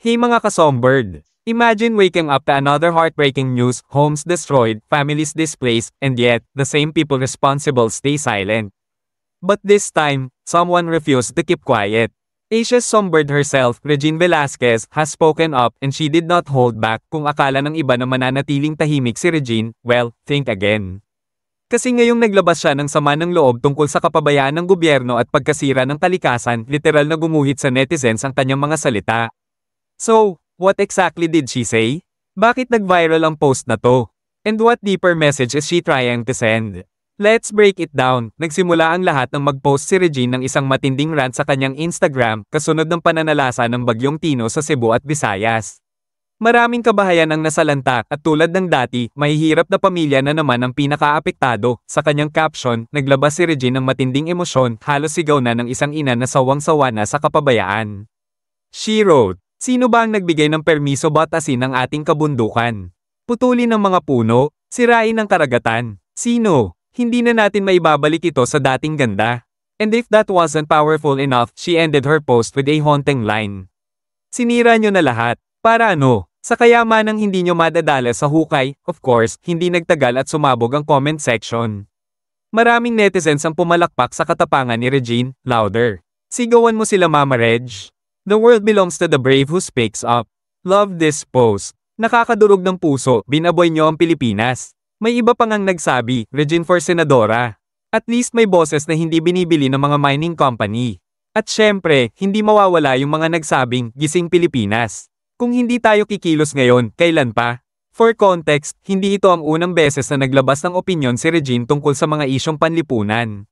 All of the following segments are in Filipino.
Hey mga kasomberg! Imagine waking up to another heartbreaking news, homes destroyed, families displaced, and yet, the same people responsible stay silent. But this time, someone refused to keep quiet. Asia's songbird herself, Regine Velasquez, has spoken up and she did not hold back. Kung akala ng iba na mananatiling tahimik si Regine, well, think again. Kasi ngayong naglabas siya ng sama ng loob tungkol sa kapabayaan ng gobyerno at pagkasira ng kalikasan, literal na gumuhit sa netizens ang kanyang mga salita. So, what exactly did she say? Bakit nag-viral ang post na to? And what deeper message is she trying to send? Let's break it down. Nagsimula ang lahat ng mag-post si Regine ng isang matinding rant sa kanyang Instagram, kasunod ng pananalasa ng Bagyong Tino sa Cebu at Visayas. Maraming kabahayan ang nasalanta at tulad ng dati, mahihirap na pamilya na naman ang pinakaapektado. Sa kanyang caption, naglabas si Regine ng matinding emosyon, halos sigaw na ng isang ina na sawang-sawa na sa kapabayaan. She wrote, "Sino ba ang nagbigay ng permiso batasin ang ating kabundukan? Putulin ang mga puno, sirain ang karagatan. Sino? Hindi na natin maibabalik ito sa dating ganda." And if that wasn't powerful enough, she ended her post with a haunting line. "Sinira nyo na lahat. Para ano? Sa kayamanang hindi nyo madadala sa hukay." Of course, hindi nagtagal at sumabog ang comment section. Maraming netizens ang pumalakpak sa katapangan ni Regine. Louder. Sigawan mo sila Mama Reg. The world belongs to the brave who speaks up. Love this post. Nakakadurog ng puso, binaboy nyo ang Pilipinas. May iba pang ang nagsabi, Regine for Senadora. At least may boses na hindi binibili ng mga mining company. At syempre, hindi mawawala yung mga nagsabing, gising Pilipinas. Kung hindi tayo kikilos ngayon, kailan pa? For context, hindi ito ang unang beses na naglabas ng opinyon si Regine tungkol sa mga isyong panlipunan.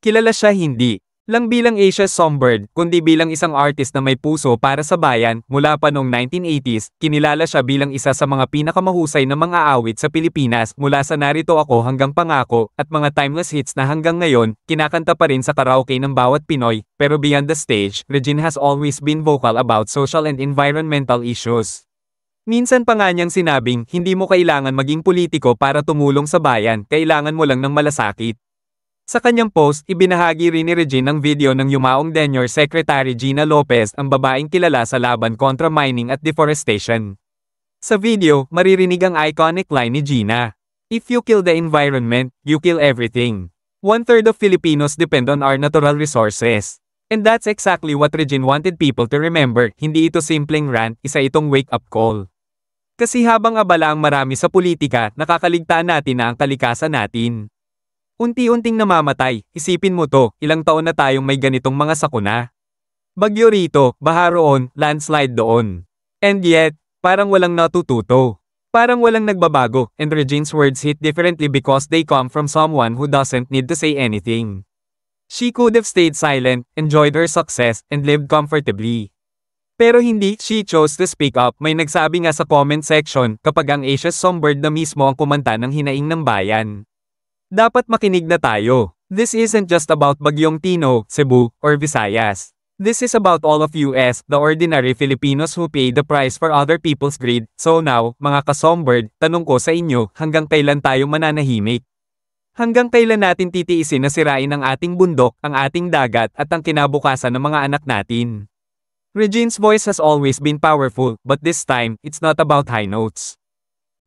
Kilala siya hindi lang bilang Asia's songbird, kundi bilang isang artist na may puso para sa bayan. Mula pa noong 1980s, kinilala siya bilang isa sa mga pinakamahusay na mga awit sa Pilipinas, mula sa Narito Ako hanggang Pangako, at mga timeless hits na hanggang ngayon, kinakanta pa rin sa karaoke ng bawat Pinoy. Pero beyond the stage, Regine has always been vocal about social and environmental issues. Minsan pa nga niyang sinabing, hindi mo kailangan maging politiko para tumulong sa bayan, kailangan mo lang ng malasakit. Sa kanyang post, ibinahagi rin ni Regine ang video ng yumaong Denyor Secretary Gina Lopez, ang babaeng kilala sa laban kontra mining at deforestation. Sa video, maririnig ang iconic line ni Gina. "If you kill the environment, you kill everything. 1/3 of Filipinos depend on our natural resources." And that's exactly what Regine wanted people to remember. Hindi ito simpleng rant, isa itong wake-up call. Kasi habang abala ang marami sa politika, nakakaligtaan natin na ang kalikasan natin. Unti-unting namamatay, isipin mo to, ilang taon na tayong may ganitong mga sakuna. Bagyo rito, baha roon, landslide doon. And yet, parang walang natututo. Parang walang nagbabago, and Regine's words hit differently because they come from someone who doesn't need to say anything. She could have stayed silent, enjoyed her success, and lived comfortably. Pero hindi, she chose to speak up. May nagsabi nga sa comment section, kapag ang Asia's songbird na mismo ang kumanta ng hinaing ng bayan, dapat makinig na tayo. This isn't just about Bagyong Tino, Cebu, or Visayas. This is about all of us, the ordinary Filipinos who pay the price for other people's greed. So now, mga kasongbird, tanong ko sa inyo, hanggang kailan tayo mananahimik? Hanggang kailan natin titiisin na sirain ang ating bundok, ang ating dagat, at ang kinabukasan ng mga anak natin? Regine's voice has always been powerful, but this time, it's not about high notes.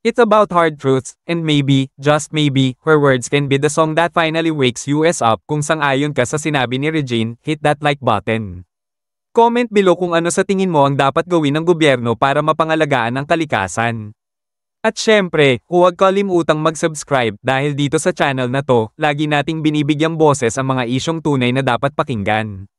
It's about hard truths, and maybe, just maybe, her words can be the song that finally wakes us up. Kung sang-ayon ka sa sinabi ni Regine, hit that like button. Comment below kung ano sa tingin mo ang dapat gawin ng gobyerno para mapangalagaan ang kalikasan. At syempre, huwag kalimutang mag-subscribe dahil dito sa channel na to, lagi nating binibigyang boses ang mga isyong tunay na dapat pakinggan.